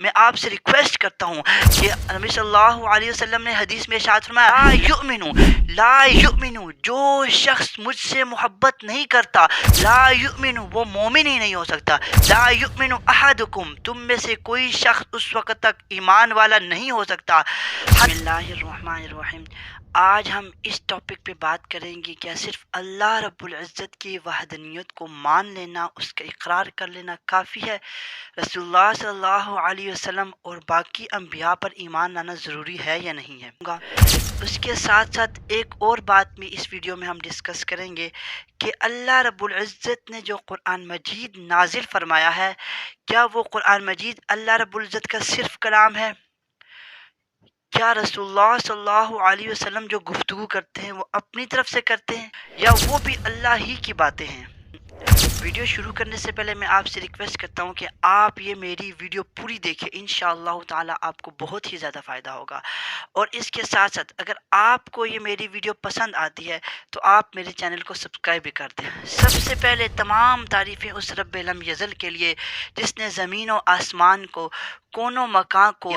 میں آپ سے ریکویسٹ کرتا ہوں کہ نبی صلی اللہ علیہ وسلم نے حدیث میں ارشاد فرمایا لا یؤمنو جو شخص مجھ سے محبت نہیں کرتا لا یؤمنو وہ مومن ہی نہیں ہو سکتا لا یؤمنو احدکم تم میں سے کوئی شخص اس وقت تک ایمان والا نہیں ہو سکتا۔ بسم اللہ الرحمن الرحیم۔ آج ہم اس ٹاپک پہ بات کریں گے کیا صرف اللہ رب العزت کی وحدانیت کو مان لینا، اس کا اقرار کر لینا کافی ہے؟ رسول اللہ صلی اللہ علیہ وسلم اور باقی انبیاء پر ایمان لانا ضروری ہے یا نہیں ہے؟ اس کے ساتھ ساتھ ایک اور بات بھی اس ویڈیو میں ہم ڈسکس کریں گے کہ اللہ رب العزت نے جو قرآن مجید نازل فرمایا ہے، کیا وہ قرآن مجید اللہ رب العزت کا صرف کلام ہے؟ کیا رسول اللہ صلی اللہ علیہ وسلم جو گفتگو کرتے ہیں وہ اپنی طرف سے کرتے ہیں یا وہ بھی اللہ ہی کی باتیں ہیں؟ ویڈیو شروع کرنے سے پہلے میں آپ سے ریکویسٹ کرتا ہوں کہ آپ یہ میری ویڈیو پوری دیکھیں، انشاءاللہ تعالی آپ کو بہت ہی زیادہ فائدہ ہوگا۔ اور اس کے ساتھ ساتھ اگر آپ کو یہ میری ویڈیو پسند آتی ہے تو آپ میرے چینل کو سبسکرائب بھی کر دیں۔ سب سے پہلے تمام تعریفیں اس رب لم یزل کے لیے جس نے زمین و آسمان کو، کونوں مکان کو،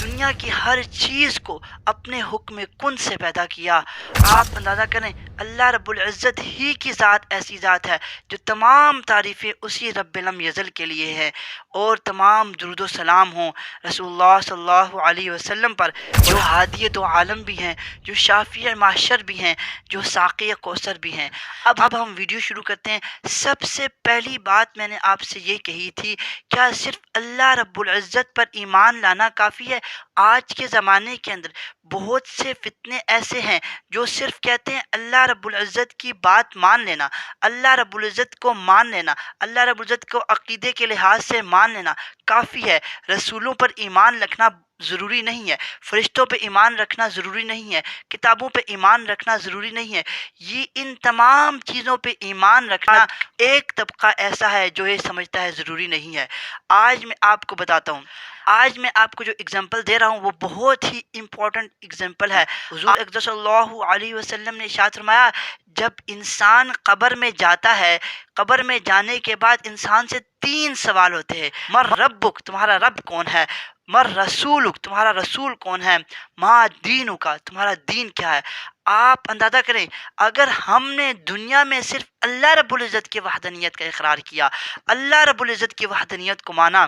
دنیا کی ہر چیز کو اپنے حکم کن سے پیدا کیا۔ آپ اندازہ کریں اللہ رب العزت ہی کی ذات ایسی ذات ہے جو تمام تعریفیں اسی رب لم یزل کے لیے ہے، اور تمام درود و سلام ہوں رسول اللہ صلی اللہ علیہ وسلم پر جو ہادی دو عالم بھی ہیں، جو شافی معشر بھی ہیں، جو ساقی کوثر بھی ہیں۔ اب ہم ویڈیو شروع کرتے ہیں۔ سب سے پہلی بات میں نے آپ سے یہ کہی تھی، کیا صرف اللہ رب العزت پر ایمان لانا کافی ہے؟ آج کے زمانے کے اندر بہت سے فتنے ایسے ہیں جو صرف کہتے ہیں اللہ رب العزت کی بات مان لینا، اللہ رب العزت کو مان لینا، اللہ رب العزت کو عقیدے کے لحاظ سے مان لینا کافی ہے۔ رسولوں پر ایمان رکھنا ضروری نہیں ہے، فرشتوں پہ ایمان رکھنا ضروری نہیں ہے، کتابوں پہ ایمان رکھنا ضروری نہیں ہے۔ یہ ان تمام چیزوں پہ ایمان رکھنا ایک طبقہ ایسا ہے جو یہ سمجھتا ہے ضروری نہیں ہے۔ آج میں آپ کو بتاتا ہوں، آج میں آپ کو جو اگزامپل دے رہا ہوں وہ بہت ہی امپورٹنٹ اگزامپل ہے۔ حضور اقدس صلی اللہ علیہ وسلم نے ارشاد فرمایا، جب انسان قبر میں جاتا ہے، قبر میں جانے کے بعد انسان سے 3 سوال ہوتے ہیں۔ مر ربک تمہارا رب کون ہے، مر رسولک تمہارا رسول کون ہے، ما دینک تمہارا دین کیا ہے۔ آپ اندازہ کریں اگر ہم نے دنیا میں صرف اللہ رب العزت کی وحدانیت کا اقرار کیا، اللہ رب العزت کی وحدانیت کو مانا،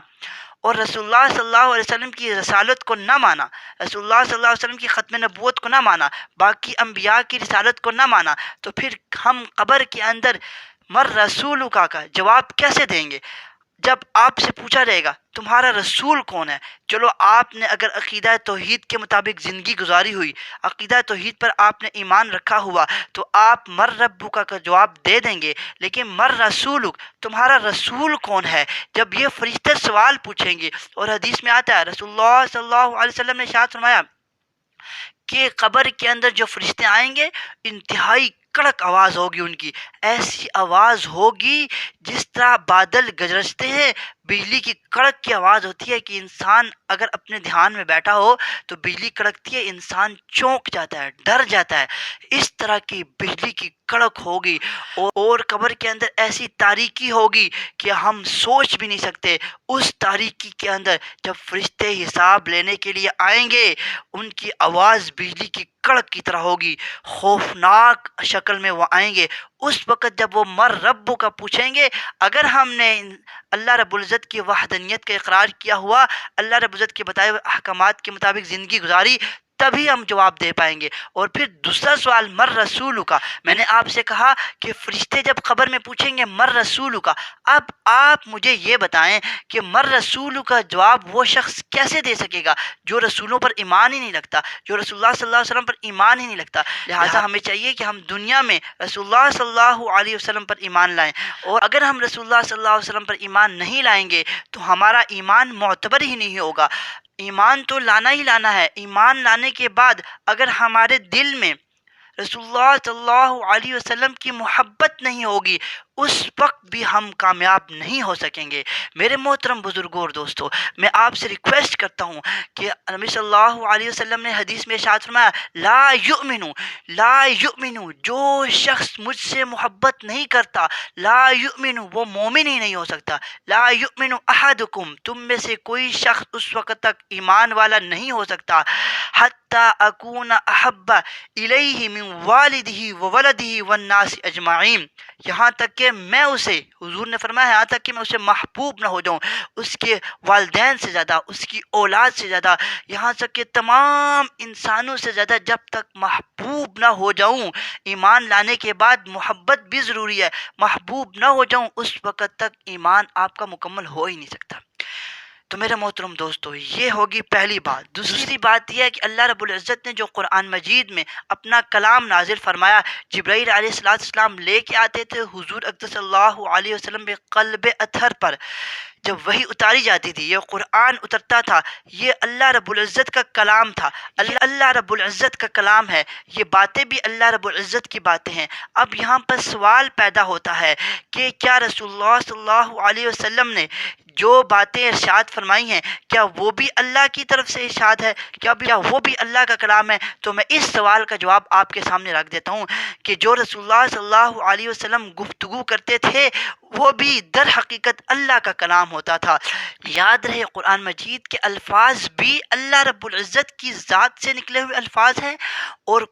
اور رسول اللہ صلی اللہ علیہ وسلم کی رسالت کو نہ مانا، رسول اللہ صلی اللہ علیہ وسلم کی ختم نبوت کو نہ مانا، باقی انبیاء کی رسالت کو نہ مانا، تو پھر ہم قبر کے اندر مر رسول کا جواب کیسے دیں گے؟ جب آپ سے پوچھا جائے گا تمہارا رسول کون ہے، چلو آپ نے اگر عقیدہ توحید کے مطابق زندگی گزاری ہوئی، عقیدہ توحید پر آپ نے ایمان رکھا ہوا، تو آپ مر ربک کا جواب دے دیں گے۔ لیکن مر رسولک تمہارا رسول کون ہے، جب یہ فرشتے سوال پوچھیں گے، اور حدیث میں آتا ہے رسول اللہ صلی اللہ علیہ وسلم نے ارشاد فرمایا کہ قبر کے اندر جو فرشتے آئیں گے انتہائی کڑک آواز ہوگی، ان کی ایسی آواز ہوگی جس طرح بادل گرجتے ہیں، بجلی کی کڑک کی آواز ہوتی ہے کہ انسان اگر اپنے دھیان میں بیٹھا ہو تو بجلی کڑکتی ہے، انسان چونک جاتا ہے، ڈر جاتا ہے۔ اس طرح کی بجلی کی کڑک ہوگی، اور قبر کے اندر ایسی تاریکی ہوگی کہ ہم سوچ بھی نہیں سکتے۔ اس تاریکی کے اندر جب فرشتے حساب لینے کے لیے آئیں گے، ان کی آواز بجلی کی کڑک کی طرح ہوگی، خوفناک شکل میں وہ آئیں گے۔ اس وقت جب وہ مر رب کا پوچھیں گے، اگر ہم نے اللہ رب العزت کی وحدانیت کا اقرار کیا ہوا، اللہ رب العزت کے بتائے ہوئے احکامات کے مطابق زندگی گزاری، تبھی ہم جواب دے پائیں گے۔ اور پھر دوسرا سوال مر رسول کا، میں نے آپ سے کہا کہ فرشتے جب قبر میں پوچھیں گے مر رسول کا، اب آپ مجھے یہ بتائیں کہ مر رسول کا جواب وہ شخص کیسے دے سکے گا جو رسولوں پر ایمان ہی نہیں رکھتا، جو رسول اللہ صلی اللہ علیہ وسلم پر ایمان ہی نہیں رکھتا۔ لہٰذا ہمیں چاہیے کہ ہم دنیا میں رسول اللہ صلی اللہ علیہ وسلم پر ایمان لائیں، اور اگر ہم رسول اللہ صلی اللہ علیہ وسلم پر ایمان نہیں لائیں گے تو ہمارا ایمان معتبر ہی نہیں ہوگا۔ ایمان تو لانا ہی لانا ہے۔ ایمان لانے کے بعد اگر ہمارے دل میں رسول اللہ صلی اللہ علیہ وسلم کی محبت نہیں ہوگی، اس وقت بھی ہم کامیاب نہیں ہو سکیں گے۔ میرے محترم بزرگوں اور دوستوں، میں آپ سے ریکویسٹ کرتا ہوں کہ نبی صلی اللہ علیہ وسلم نے حدیث میں ارشاد فرمایا، لا یؤمنو، جو شخص مجھ سے محبت نہیں کرتا، لا یؤمنو، وہ مومن ہی نہیں ہو سکتا۔ لا یؤمن احدکم، تم میں سے کوئی شخص اس وقت تک ایمان والا نہیں ہو سکتا، حتی اکون احب الیہ من والدہ وولدہ والناس اجمعین، یہاں تک کہ میں اسے، حضور نے فرمایا یہاں تک کہ میں اسے محبوب نہ ہو جاؤں، اس کے والدین سے زیادہ، اس کی اولاد سے زیادہ، یہاں تک کہ تمام انسانوں سے زیادہ جب تک محبوب نہ ہو جاؤں۔ ایمان لانے کے بعد محبت بھی ضروری ہے، محبوب نہ ہو جاؤں اس وقت تک ایمان آپ کا مکمل ہو ہی نہیں سکتا۔ تو میرے محترم دوستو، یہ ہوگی پہلی بات۔ دوسری بات یہ ہے کہ اللہ رب العزت نے جو قرآن مجید میں اپنا کلام نازل فرمایا، جبرائیل علیہ السلام لے کے آتے تھے حضور اقدس صلی اللہ علیہ وسلم کے قلب اطہر پر، جب وہی اتاری جاتی تھی، یہ قرآن اترتا تھا، یہ اللہ رب العزت کا کلام تھا، اللہ رب العزت کا کلام ہے، یہ باتیں بھی اللہ رب العزت کی باتیں ہیں۔ اب یہاں پر سوال پیدا ہوتا ہے کہ کیا رسول اللہ صلی اللہ علیہ وسلم نے جو باتیں ارشاد فرمائی ہیں، کیا وہ بھی اللہ کی طرف سے ارشاد ہے؟ کیا وہ بھی اللہ کا کلام ہے؟ تو میں اس سوال کا جواب آپ کے سامنے رکھ دیتا ہوں کہ جو رسول اللہ صلی اللہ علیہ وسلم گفتگو کرتے تھے وہ بھی در حقیقت اللہ کا کلام ہوتا تھا۔ یاد رہے قرآن مجید کے الفاظ بھی اللہ رب العزت کی ذات سے نکلے ہوئے الفاظ ہیں، اور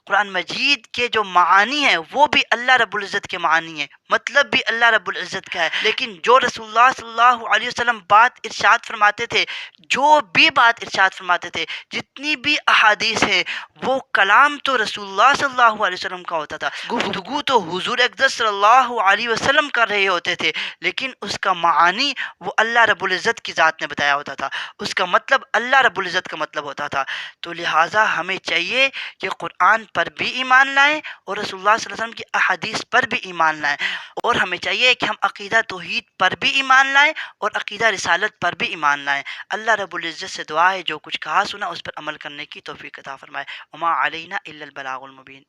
قرآن مجید کے جو معانی ہیں وہ بھی اللہ رب العزت کے معانی ہیں، مطلب بھی اللہ رب العزت کا ہے۔ لیکن جو رسول اللہ صلی اللہ علیہ وسلم بات ارشاد فرماتے تھے، جو بھی بات ارشاد فرماتے تھے، جتنی بھی احادیث ہیں، وہ کلام تو رسول اللہ صلی اللہ علیہ وسلم کا ہوتا تھا، گفتگو تو حضور اقدس صلی اللہ علیہ وسلم کر رہے ہوتے تھے، لیکن اس کا معانی وہ اللہ رب العزت کی ذات نے بتایا ہوتا تھا، اس کا مطلب اللہ رب العزت کا مطلب ہوتا تھا۔ تو لہٰذا ہمیں چاہیے کہ قرآن پر بھی ایمان لائیں اور رسول اللہ صلی اللہ علیہ وسلم کی احادیث پر بھی ایمان لائیں، اور ہمیں چاہیے کہ ہم عقیدہ توحید پر بھی ایمان لائیں اور عقیدہ رسالت پر بھی ایمان لائیں۔ اللہ رب العزت سے دعا ہے جو کچھ کہا سنا اس پر عمل کرنے کی توفیق عطا فرمائے۔ وما علینا الا البلاغ المبین۔